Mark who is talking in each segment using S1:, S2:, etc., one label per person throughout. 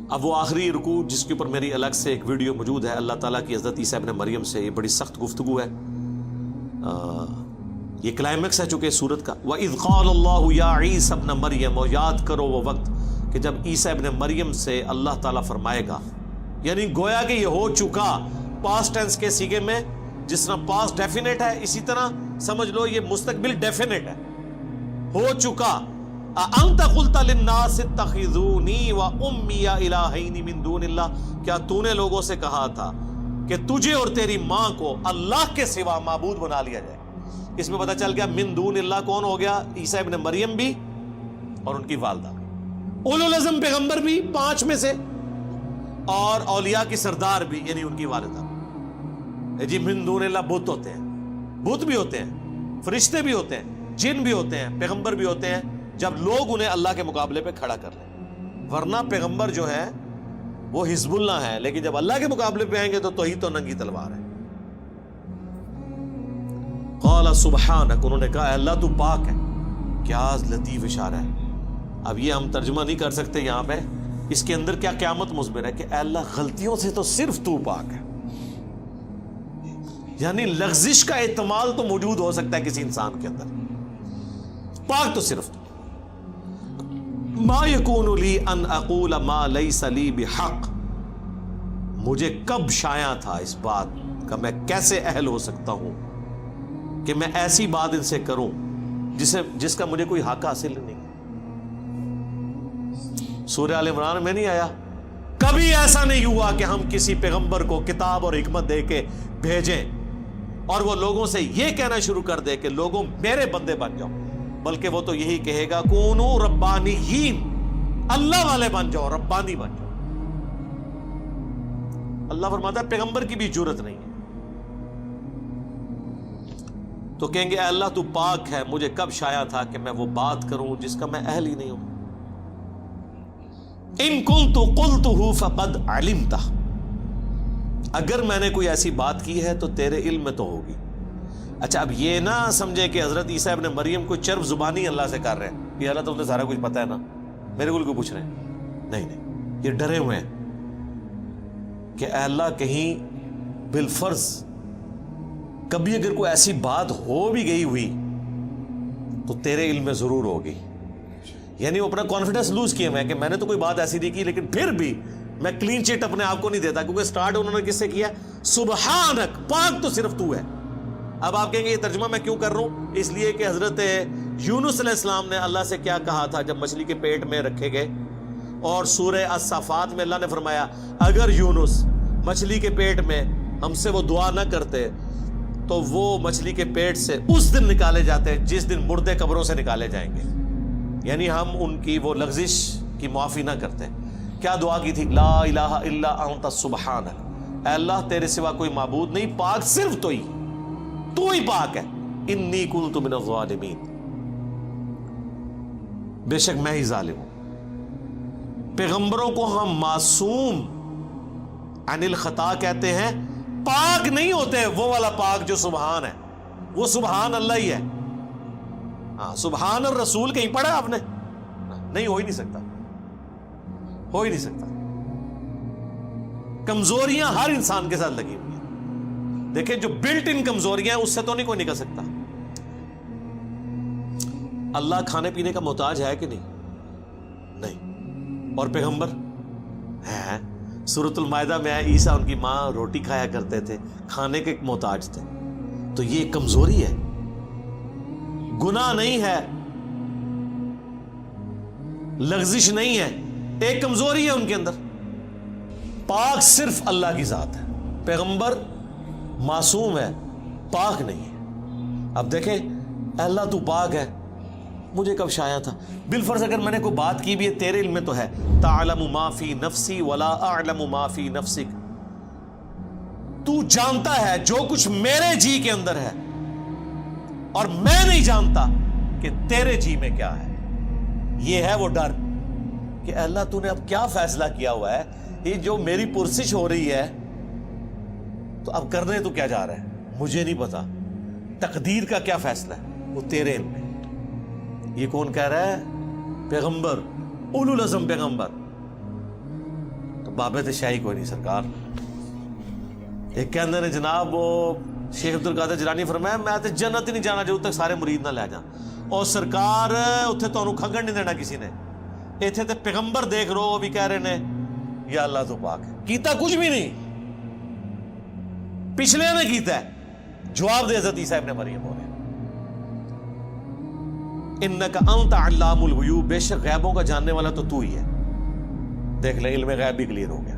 S1: اب وہ آخری رکوع جس کے اوپر میری الگ سے ایک ویڈیو موجود ہے، اللہ تعالیٰ کی حضرت عیسیٰ ابن مریم سے یہ بڑی سخت گفتگو ہے، یہ کلائمیکس ہے چونکہ سورت کا۔ وَإِذْ قَالَ اللَّهُ يَا عِيسَى ابْنَ مَرْيَمَ، اور یاد کرو وہ وقت کہ جب عیسیٰ ابن مریم سے اللہ تعالیٰ فرمائے گا، یعنی گویا کہ یہ ہو چکا پاسٹ ٹینس کے سیغے میں، جس طرح پاسٹ ڈیفینٹ ہے اسی طرح سمجھ لو یہ مستقبل ڈیفینٹ ہے، ہو چکا۔ أَأَنْتَ قُلْتَ لِلنَّاسِ اتَّخِذُونِي وَأُمِّيَ إِلَٰهَيْنِ مِن دُونِ اللَّهِ، کیا تو نے لوگوں سے کہا تھا کہ تجھے اور تیری ماں کو اللہ کے سوا معبود بنا لیا جائے؟ اس میں پتہ چل گیا من دون اللہ کون ہو گیا؟ عیسیٰ ابن مریم بھی اور ان کی والدہ بھی، اولو العزم پیغمبر بھی 5 میں سے، اور اولیاء کی سردار بھی یعنی ان کی والدہ بھی۔ جی من دون اللہ بت ہوتے ہیں، بت بھی ہوتے ہیں، فرشتے بھی ہوتے ہیں، جن بھی ہوتے ہیں، پیغمبر بھی ہوتے ہیں، جب لوگ انہیں اللہ کے مقابلے پہ کھڑا کر لیں، ورنہ پیغمبر جو ہے وہ حزب اللہ ہے، لیکن جب اللہ کے مقابلے پہ آئیں گے تو توحید تو ننگی تلوار ہے۔ قال سبحانک، انہوں نے کہا اے اللہ تو پاک ہے۔ کیا لطیف اشارہ ہے، اب یہ ہم ترجمہ نہیں کر سکتے یہاں پہ، اس کے اندر کیا قیامت مضمر ہے کہ اے اللہ غلطیوں سے تو صرف تو پاک ہے، یعنی لغزش کا احتمال تو موجود ہو سکتا ہے کسی انسان کے اندر، پاک تو صرف تو۔ ما یکون لی ان اقول ما لیس لی بحق، مجھے کب شایع تھا اس بات کا، میں کیسے اہل ہو سکتا ہوں کہ میں ایسی بات ان سے کروں جس کا مجھے کوئی حق حاصل نہیں۔ سورہ آل عمران میں نہیں آیا کبھی ایسا نہیں ہوا کہ ہم کسی پیغمبر کو کتاب اور حکمت دے کے بھیجیں اور وہ لوگوں سے یہ کہنا شروع کر دے کہ لوگوں میرے بندے بن جاؤ، بلکہ وہ تو یہی کہے گا کونو ربانیین، اللہ والے بن جاؤ، ربانی بن جاؤ۔ اللہ فرماتا ہے پیغمبر کی بھی جرت نہیں ہے، تو کہیں گے اے اللہ تو پاک ہے، مجھے کب شایع تھا کہ میں وہ بات کروں جس کا میں اہل ہی نہیں ہوں۔ ان کنت قلتہ فقد علمتہ، اگر میں نے کوئی ایسی بات کی ہے تو تیرے علم میں تو ہوگی۔ اچھا اب یہ نہ سمجھے کہ حضرت عیسیٰ ابن مریم کوئی چرب زبانی اللہ سے کر رہے ہیں، یہ اللہ تو سارا کچھ پتہ ہے نا، میرے کو پوچھ رہے ہیں، نہیں، یہ ڈرے ہوئے ہیں کہ اے اللہ کہیں بالفرض کبھی اگر کوئی ایسی بات ہو بھی گئی ہوئی تو تیرے علم میں ضرور ہوگی، یعنی وہ اپنا کانفیڈنس لوز کیے ہوئے ہیں کہ میں نے تو کوئی بات ایسی نہیں کی، لیکن پھر بھی میں کلین چٹ اپنے آپ کو نہیں دیتا، کیونکہ سٹارٹ انہوں نے کس سے کیا؟ سبحانک، پاک تو صرف تو ہے۔ اب آپ کہیں گے یہ ترجمہ میں کیوں کر رہا ہوں؟ اس لیے کہ حضرت یونس علیہ السلام نے اللہ سے کیا کہا تھا جب مچھلی کے پیٹ میں رکھے گئے، اور سورہ الصافات میں اللہ نے فرمایا اگر یونس مچھلی کے پیٹ میں ہم سے وہ دعا نہ کرتے تو وہ مچھلی کے پیٹ سے اس دن نکالے جاتے جس دن مردے قبروں سے نکالے جائیں گے، یعنی ہم ان کی وہ لغزش کی معافی نہ کرتے۔ کیا دعا کی تھی؟ لا الہ الا انت سبحانک، اے اللہ تیرے سوا کوئی معبود نہیں، پاک صرف تو ہی پاک ہے، انی کنت من الظالمین، بے شک میں ہی ظالم ہوں۔ پیغمبروں کو ہم معصوم عن الخطا کہتے ہیں، پاک نہیں ہوتے، وہ والا پاک جو سبحان ہے، وہ سبحان اللہ ہی ہے۔ ہاں سبحان الرسول کہیں پڑھا آپ نے؟ نہیں، ہو ہی نہیں سکتا، ہو ہی نہیں سکتا۔ کمزوریاں ہر انسان کے ساتھ لگی ہوئی ہیں، دیکھیں جو بلٹ ان کمزوریاں ہیں اس سے تو نہیں کوئی نکل سکتا۔ اللہ کھانے پینے کا محتاج ہے کہ نہیں؟ اور پیغمبر ہے؟ سورۃ المائدہ میں ہے عیسیٰ ان کی ماں روٹی کھایا کرتے تھے، کھانے کے محتاج تھے، تو یہ کمزوری ہے، گناہ نہیں ہے، لغزش نہیں ہے، ایک کمزوری ہے ان کے اندر۔ پاک صرف اللہ کی ذات ہے، پیغمبر معصوم ہے، پاک نہیں ہے۔ اب دیکھیں اے اللہ تو پاک ہے، مجھے کب شایع تھا؟ بالفرض اگر میں نے کوئی بات کی بھی ہے تیرے علم میں تو ہے، تعلم ما فی نفسی ولا اعلم ما فی نفسک، تو جانتا ہے جو کچھ میرے جی کے اندر ہے اور میں نہیں جانتا کہ تیرے جی میں کیا ہے۔ یہ ہے وہ ڈر کہ اے اللہ تو نے اب کیا فیصلہ کیا ہوا ہے، یہ جو میری پرسش ہو رہی ہے تو اب کرنے تو کیا جا رہا ہے، مجھے نہیں پتا، تقدیر کا کیا فیصلہ ہے وہ تیرے علم میں۔ یہ کون کہہ رہا ہے؟ پیغمبر، اولو العزم پیغمبر۔ بابے تے شاہی کوئی نہیں سرکار. ایک کہندے نے جناب وہ شیخ عبد القادر جیلانی فرمایا میں تے جنت ہی نہیں جانا جب تک سارے مرید نہ لے جان. اور سرکار اتنے تمہیں کھنگن نہیں دینا کسی نے. اتنے تے پیغمبر دیکھ رہو وہ بھی کہہ رہے نے یا اللہ تو پاک ہے. کیتا کچھ بھی نہیں, پچھلے نے کیتا ہے. جواب دے حضرت عیسیٰ ابن مریم ہو رہے انک انت علام الغیوب, بے شک غیبوں کا جاننے والا تو ہی ہے. دیکھ لے علم غیب بھی کلیئر ہو گیا.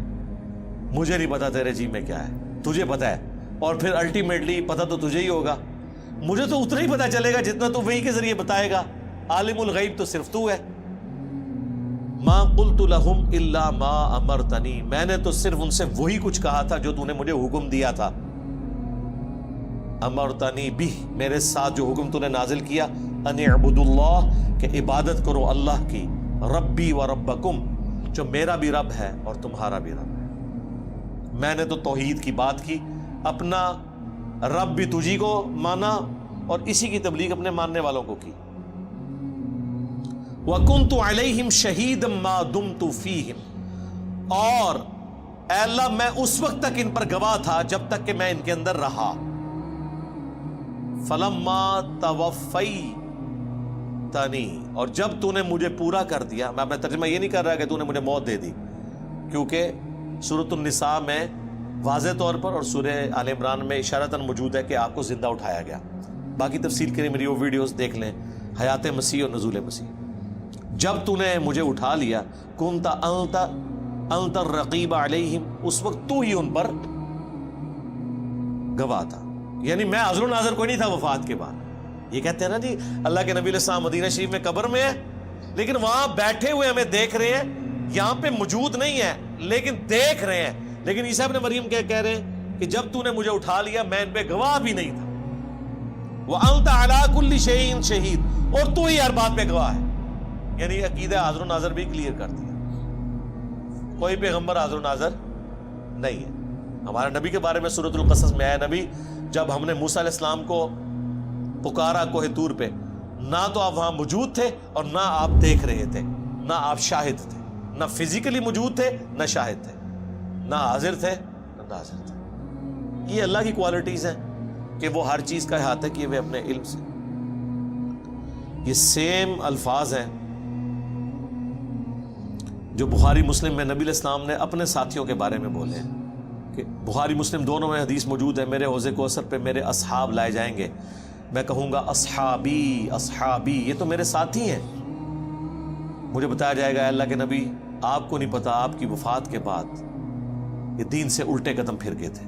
S1: مجھے نہیں پتا تیرے جی میں کیا ہے, تجھے پتا ہے, اور پھر الٹیمیٹلی پتا تو تجھے ہی ہوگا. مجھے تو اتنا ہی پتا چلے گا جتنا تو وہی کے ذریعے بتائے گا. عالم الغیب تو صرف تو ہے. ما قلت لهم الا ما امرتنی, میں نے تو صرف ان سے وہی کچھ کہا تھا جو تو نے مجھے حکم دیا تھا. امرتنی بھی, میرے ساتھ جو حکم تو نے نازل کیا, ان اعبدوا اللہ, کہ عبادت کرو اللہ کی, ربی و ربکم, جو میرا بھی رب ہے اور تمہارا بھی رب ہے. میں نے تو توحید کی بات کی, اپنا رب بھی تجھی کو مانا اور اسی کی تبلیغ اپنے ماننے والوں کو کی. وَكُنْتُ عَلَيْهِمْ شَهِيدًا مَا دُمْتُ فِيهِمْ, اور اے اللہ میں اس وقت تک ان پر گواہ تھا جب تک کہ میں ان کے اندر رہا. فَلَمَّا تَوَفَّيْتَنِي, اور جب تو نے مجھے پورا کر دیا. میں اپنا ترجمہ یہ نہیں کر رہا کہ تو نے مجھے موت دے دی, کیونکہ سورۃ النساء میں واضح طور پر اور سورہ آل عمران میں اشارتاً موجود ہے کہ آپ کو زندہ اٹھایا گیا. باقی تفصیل کے لیے میری وہ ویڈیوز دیکھ لیں, حیات مسیح اور نزول مسیح. جب تو نے مجھے اٹھا لیا, کنت انت الرقیب علیہم, اس وقت تو ہی ان پر گواہ تھا. یعنی میں حاضر و ناظر کوئی نہیں تھا وفات کے بعد. یہ کہتے ہیں نا جی اللہ کے نبی علیہ السلام مدینہ شریف میں قبر میں ہے, لیکن وہاں بیٹھے ہوئے ہمیں دیکھ رہے ہیں, یہاں پہ موجود نہیں ہے لیکن دیکھ رہے ہیں. لیکن عیسیٰ ابن مریم کہہ رہے ہیں کہ جب تو نے مجھے اٹھا لیا میں ان پہ گواہ بھی نہیں تھا. وَأَنْتَ عَلَىٰ كُلِّ شَيْءٍ شَهِيدٌ, اور تو ہی ہر بات پہ گواہ ہے. یعنی عقیدہ حاضر و ناظر بھی کلیئر کر دیا. کوئی پیغمبر حاضر و ناظر نہیں ہے. ہمارے نبی کے بارے میں سورۃ القصص میں آیا, نبی جب ہم نے موسیٰ علیہ السلام کو پکارا کوہ طور پہ, نہ تو آپ وہاں موجود تھے اور نہ آپ دیکھ رہے تھے, نہ آپ شاہد تھے, نہ فزیکلی موجود تھے نہ شاہد تھے, نہ حاضر تھے نہ ناظر تھے. یہ اللہ کی کوالٹیز ہیں کہ وہ ہر چیز کا احاطہ کیے ہوئے اپنے علم سے. یہ سیم الفاظ ہیں جو بخاری مسلم میں نبی علیہ السلام نے اپنے ساتھیوں کے بارے میں بولے ہیں کہ بخاری مسلم دونوں میں حدیث موجود ہے, میرے حوض کوثر پہ میرے اصحاب لائے جائیں گے, میں کہوں گا اصحابی اصحابی, یہ تو میرے ساتھی ہیں. مجھے بتایا جائے گا اللہ کے نبی آپ کو نہیں پتا آپ کی وفات کے بعد یہ دین سے الٹے قدم پھر گئے تھے.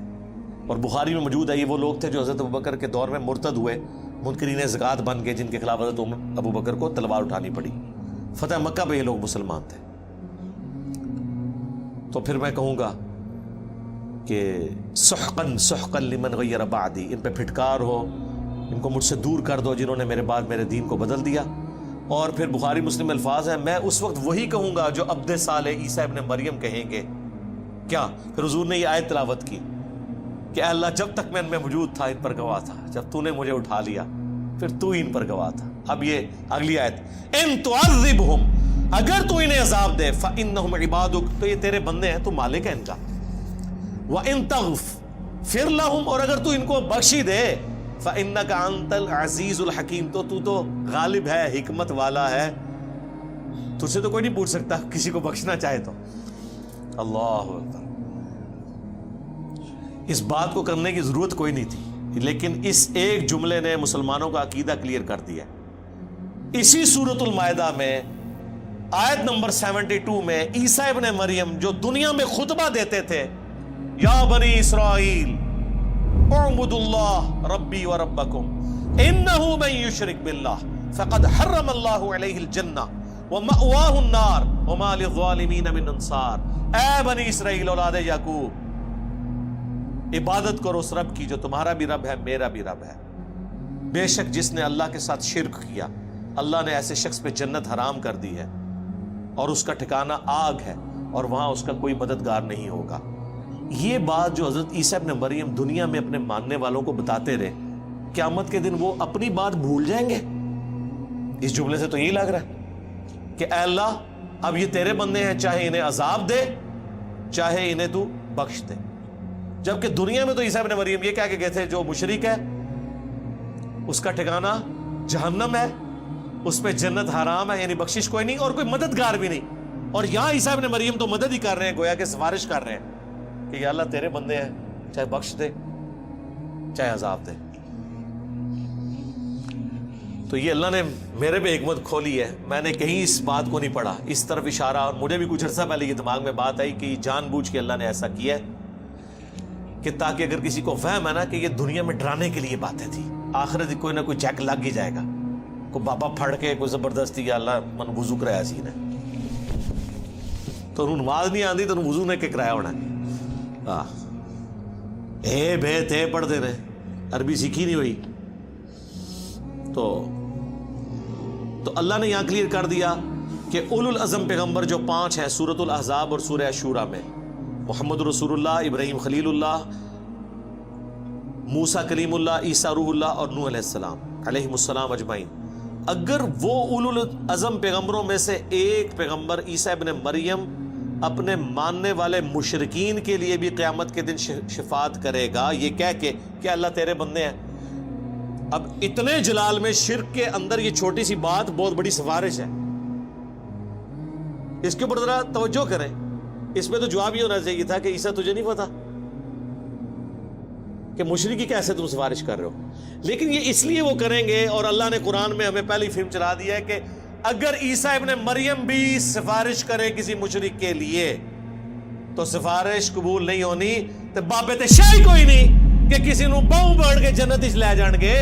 S1: اور بخاری میں موجود ہے یہ وہ لوگ تھے جو حضرت ابوبکر کے دور میں مرتد ہوئے, منکرین زکوٰۃ بن گئے, جن کے خلاف حضرت ابوبکر کو تلوار اٹھانی پڑی. فتح مکہ پہ یہ لوگ مسلمان تھے. تو پھر میں کہوں گا کہ سحقاً سحقاً لمن غیر بعدی, ان پہ پھٹکار ہو, ان کو مجھ سے دور کر دو جنہوں نے میرے بعد میرے دین کو بدل دیا. اور پھر بخاری مسلم الفاظ ہیں, میں اس وقت وہی کہوں گا جو عبد صالح عیسیٰ ابن مریم کہیں گے. کیا پھر حضور نے یہ آیت تلاوت کی کہ اے اللہ جب تک میں ان میں موجود تھا ان پر گواہ تھا, جب تو نے مجھے اٹھا لیا پھر تو ہی ان پر گواہ تھا. اب یہ اگلی آیت, ان تعذبہم, اگر تو انہیں عذاب دے, فإنہم عبادک, تو یہ تیرے بندے ہیں, تو مالک ہے ان کا. وإن تغفر لہم, اور اگر تو ان کو بخشی دے, فإنک انت العزیز الحکیم, تو غالب ہے, حکمت والا ہے, تجھ سے تو کوئی نہیں پوچھ سکتا کسی کو بخشنا چاہے تو. اللہ اکبر. اس بات کو کرنے کی ضرورت کوئی نہیں تھی, لیکن اس ایک جملے نے مسلمانوں کا عقیدہ کلیئر کر دیا. اسی سورۃ المائدہ میں آیت نمبر 72 میں عیسیٰ ابن مریم جو دنیا میں خطبہ دیتے تھے, یا بنی اسرائیل اعبدوا اللہ ربی و ربکم انہ من یشرک باللہ فقد حرم اللہ علیہ الجنہ ومأواہ النار وما للظالمین من انصار. اے بنی اسرائیل اولاد یعقوب, عبادت کرو اس رب کی جو تمہارا بھی رب ہے میرا بھی رب ہے. بے شک جس نے اللہ کے ساتھ شرک کیا اللہ نے ایسے شخص پہ جنت حرام کر دی ہے اور اس کا ٹھکانہ آگ ہے اور وہاں اس کا کوئی مددگار نہیں ہوگا. یہ بات جو حضرت عیسیٰ ابن مریم دنیا میں اپنے ماننے والوں کو بتاتے رہے, قیامت کے دن وہ اپنی بات بھول جائیں گے؟ اس جملے سے تو یہی لگ رہا ہے کہ اے اللہ اب یہ تیرے بندے ہیں, چاہے انہیں عذاب دے چاہے انہیں تو بخش دے. جبکہ دنیا میں تو عیسیٰ ابن مریم یہ کہہ کے گئے تھے جو مشرک ہے اس کا ٹھکانہ جہنم ہے, اس پہ جنت حرام ہے, یعنی بخشش کوئی نہیں اور کوئی مددگار بھی نہیں. اور یہاں عیسیٰ ابن مریم تو مدد ہی کر رہے ہیں, گویا کہ سفارش کر رہے ہیں کہ یا اللہ تیرے بندے ہیں, چاہے بخش دے چاہے عذاب دے. تو یہ اللہ نے میرے پہ حکمت کھولی ہے, میں نے کہیں اس بات کو نہیں پڑھا, اس طرف اشارہ, اور مجھے بھی کچھ عرصہ پہلے یہ دماغ میں بات آئی کہ جان بوجھ کے اللہ نے ایسا کیا ہے کہ تاکہ اگر کسی کو وہم ہے نا کہ یہ دنیا میں ڈرانے کے لیے باتیں تھی, آخرت کوئی نہ کوئی چیک لگ ہی جائے گا, کوئی بابا پھڑ کے کوئی زبردستی یا اللہ من وضو کرایا سی نے تو انہوں نماز نہیں آتی تو وضو نے کہ کرایا ہونا اے بے تے پڑھتے رہے, عربی سیکھی نہیں ہوئی. تو اللہ نے یہاں کلیئر کر دیا کہ اولو العزم پیغمبر جو 5 ہیں سورۃ الاحزاب اور سورہ شورى میں, محمد رسول اللہ, ابراہیم خلیل اللہ, موسیٰ کلیم اللہ, عیسیٰ روح اللہ اور نوح علیہ السلام علیہم السلام اجمعین. اگر وہ اولو العزم پیغمبروں میں سے ایک پیغمبر عیسیٰ ابن مریم اپنے ماننے والے مشرکین کے لیے بھی قیامت کے دن شفاعت کرے گا یہ کہہ کے کہ اللہ تیرے بندے ہیں, اب اتنے جلال میں شرک کے اندر یہ چھوٹی سی بات بہت بڑی سفارش ہے, اس کے اوپر ذرا توجہ کریں. اس میں تو جواب یہ ہونا چاہیے تھا کہ عیسیٰ تجھے نہیں پتا کہ مشرکی کیسے تم سفارش کر رہے ہو, لیکن یہ اس لیے وہ کریں گے, اور اللہ نے قرآن میں ہمیں پہلی فلم چلا دیا ہے کہ اگر عیسیٰ ابن مریم بھی سفارش کرے کسی مشرک کے لیے تو سفارش قبول نہیں ہونی, تو بابے شاہی کوئی نہیں کہ کسی نو باؤں بڑھ کے جنت اس لے جان گے,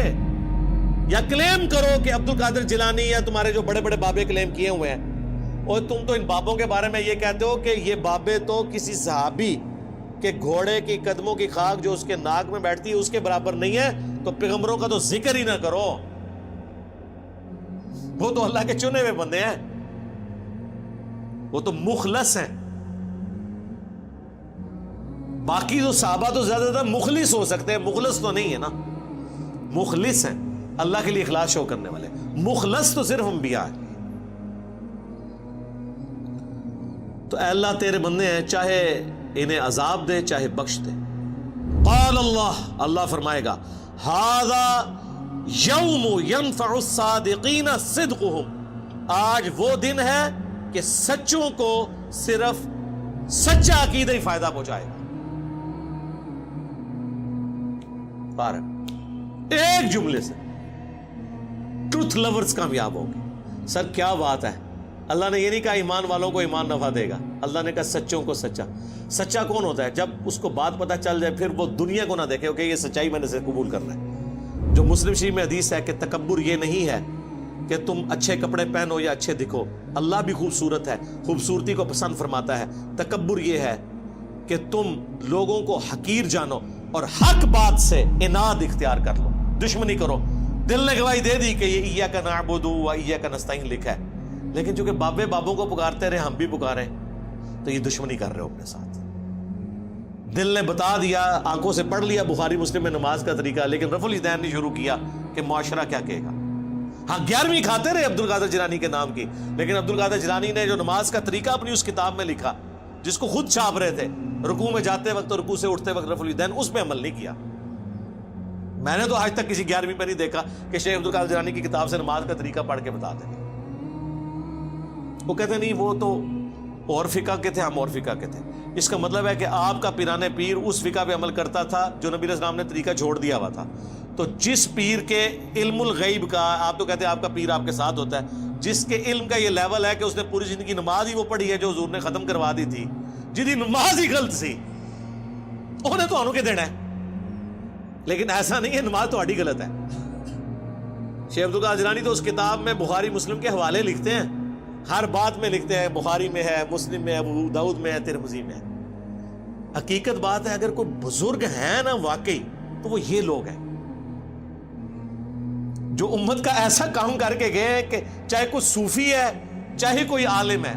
S1: یا کلیم کرو کہ عبد القادر جیلانی یا تمہارے جو بڑے بڑے بابے کلیم کیے ہوئے ہیں, اور تم تو ان بابوں کے بارے میں یہ کہتے ہو کہ یہ بابے تو کسی صحابی کے گھوڑے کی قدموں کی خاک جو اس کے ناک میں بیٹھتی ہے اس کے برابر نہیں ہے, تو پیغمبروں کا تو ذکر ہی نہ کرو, وہ تو اللہ کے چنے ہوئے بندے ہیں, وہ تو مخلص ہیں. باقی تو صحابہ تو زیادہ زیادہ مخلص ہو سکتے ہیں, مخلص تو نہیں ہے نا, مخلص ہیں اللہ کے لیے اخلاص شو کرنے والے, مخلص تو صرف انبیاء ہیں. تو اے اللہ تیرے بندے ہیں, چاہے انہیں عذاب دے چاہے بخش دے. قال اللہ, اللہ فرمائے گا ھذا یوم ینفع الصادقین صدقہم, آج وہ دن ہے کہ سچوں کو صرف سچا عقیدہ ہی فائدہ پہنچائے گا. ایک جملے سے ٹروتھ لورز کامیاب ہوں گے. سر کیا بات ہے, اللہ نے یہ نہیں کہا ایمان والوں کو ایمان نفع دے گا, اللہ نے کہا سچوں کو سچا. سچا کون ہوتا ہے؟ جب اس کو بات پتہ چل جائے پھر وہ دنیا کو نہ دیکھے کہ یہ سچائی میں نے سے قبول کرنا ہے. جو مسلم شریف میں حدیث ہے کہ تکبر یہ نہیں ہے کہ تم اچھے کپڑے پہنو یا اچھے دکھو, اللہ بھی خوبصورت ہے, خوبصورتی کو پسند فرماتا ہے. تکبر یہ ہے کہ تم لوگوں کو حقیر جانو اور حق بات سے اناد اختیار کر لو, دشمنی کرو. دل نے گواہی دے دی کہ یہ ایاک نعبد و ایاک نستعین لکھا ہے, لیکن چونکہ بابے بابوں کو پکارتے رہے ہم بھی پکاریں تو یہ دشمنی کر رہے ہو اپنے ساتھ. دل نے بتا دیا, آنکھوں سے پڑھ لیا بخاری مسلم میں نماز کا طریقہ, لیکن رفع الیدین نے شروع کیا کہ معاشرہ کیا کہے گا. ہاں 11ویں کھاتے رہے عبد القادر جیلانی کے نام کی, لیکن عبد القادر جیلانی نے جو نماز کا طریقہ اپنی اس کتاب میں لکھا جس کو خود چھاپ رہے تھے, رکوع میں جاتے وقت اور رکوع سے اٹھتے وقت رفع الیدین, اس پہ عمل نہیں کیا. میں نے تو آج تک کسی 11ویں میں نہیں دیکھا کہ شیخ عبد القادر جیلانی کی کتاب سے نماز کا طریقہ پڑھ کے بتا دیں. وہ کہتے نہیں وہ تو اور فقہ کے تھے, ہم اور فقہ کے تھے. اس کا مطلب ہے کہ آپ کا پیران پیر اس فقہ پہ عمل کرتا تھا جو نبی علیہ السلام نے طریقہ چھوڑ دیا ہوا تھا. تو جس پیر کے علم الغیب کا, آپ تو کہتے ہیں آپ کا پیر آپ کے ساتھ ہوتا ہے, جس کے علم کا یہ لیول ہے کہ اس نے پوری زندگی نماز ہی وہ پڑھی ہے جو حضور نے ختم کروا دی تھی, جدی نماز ہی غلط سی, انہیں تو انہوں کے دینا ہے. لیکن ایسا نہیں ہے نماز تو غلط ہے. شیخ عبد القادر جیلانی تو اس کتاب میں بخاری مسلم کے حوالے لکھتے ہیں, ہر بات میں لکھتے ہیں, بخاری میں ہے, مسلم میں ہے, ابو داؤد میں ہے, ترمذی میں ہے. حقیقت بات ہے اگر کوئی بزرگ ہیں نا واقعی تو وہ یہ لوگ ہیں جو امت کا ایسا کام کر کے گئے کہ چاہے کوئی صوفی ہے چاہے کوئی عالم ہے.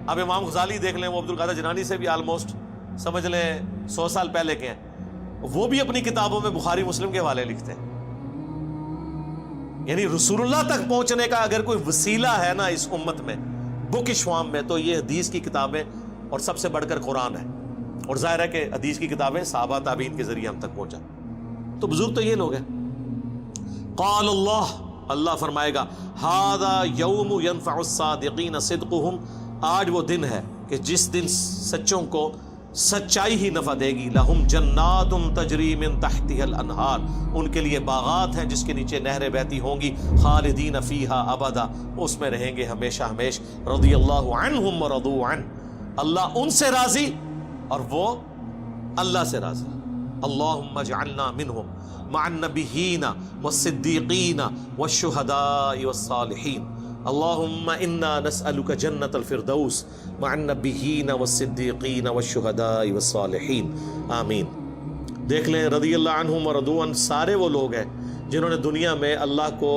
S1: اب امام غزالی دیکھ لیں, وہ عبد القادر جیلانی سے بھی آلموسٹ سمجھ لیں 100 سال پہلے کے ہیں, وہ بھی اپنی کتابوں میں بخاری مسلم کے حوالے لکھتے ہیں. یعنی رسول اللہ تک پہنچنے کا اگر کوئی وسیلہ ہے نا اس امت میں بک شوام میں, تو یہ حدیث کی کتابیں اور سب سے بڑھ کر قرآن ہے. اور ظاہر ہے کہ حدیث کی کتابیں صحابہ تابعین کے ذریعے ہم تک پہنچا. تو بزرگ تو یہ لوگ ہیں. قال اللہ، اللہ فرمائے گا ھذا یوم ینفع الصادقین صدقہم، آج وہ دن ہے کہ جس دن سچوں کو سچائی ہی نفع دے گی. لہم جنات تجری من تحتها الانہار، ان کے لیے باغات ہیں جس کے نیچے نہریں بہتی ہوں گی. خالدین فیہا ابدا، اس میں رہیں گے ہمیشہ ہمیش. رضی اللہ عنہم ورضوا عنہ، اللہ ان سے راضی اور وہ اللہ سے راضی. اللہم اجعلنا منہم مع النبیین والصدیقین والشہداء والصالحین. اللہم انا نسألک جنت الفردوس مع النبیین والصدیقین والشہداء والصالحین. آمین. دیکھ لیں رضی اللہ عنہم ورضوا عنہ سارے وہ لوگ ہیں جنہوں نے دنیا میں اللہ کو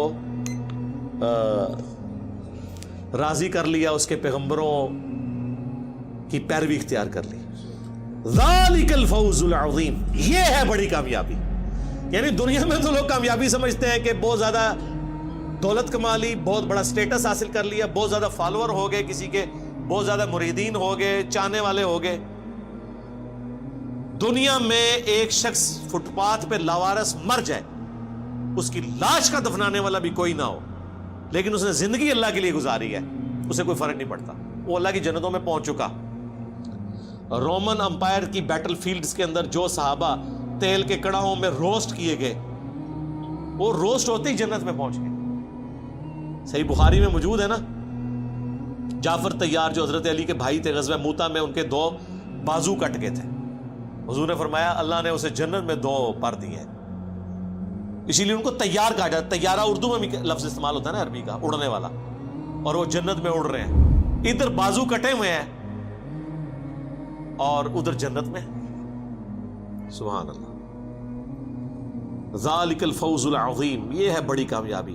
S1: راضی کر لیا، اس کے پیغمبروں کی پیروی اختیار کر لی. ذالک الفوز العظیم، یہ ہے بڑی کامیابی. یعنی دنیا میں تو لوگ کامیابی سمجھتے ہیں کہ بہت زیادہ دولت کما لی، بہت بڑا سٹیٹس حاصل کر لیا، بہت زیادہ فالوور ہو گئے، کسی کے بہت زیادہ مریدین ہو گئے، چاہنے والے ہو گئے. دنیا میں ایک شخص فٹ پاتھ پہ لاوارث مر جائے، اس کی لاش کا دفنانے والا بھی کوئی نہ ہو، لیکن اس نے زندگی اللہ کے لیے گزاری ہے، اسے کوئی فرق نہیں پڑتا، وہ اللہ کی جنتوں میں پہنچ چکا. رومن امپائر کی بیٹل فیلڈز کے اندر جو صحابہ تیل کے کڑاہوں میں روسٹ کیے گئے، وہ روسٹ ہوتے ہی جنت میں پہنچ گئے. صحیح بخاری میں موجود ہے نا، جعفر طیار جو حضرت علی کے بھائی تھے، غزوہ موتا میں ان کے 2 بازو کٹ گئے تھے. حضور نے فرمایا اللہ نے اسے جنت میں 2 پر دیے ہیں، اسی لیے ان کو طیار کہا جاتا ہے. طیارہ اردو میں بھی لفظ استعمال ہوتا ہے نا، عربی کا، اڑنے والا، اور وہ جنت میں اڑ رہے ہیں. ادھر بازو کٹے ہوئے ہیں اور ادھر جنت میں. سبحان اللہ. ذالک الفوز العظیم، یہ ہے بڑی کامیابی.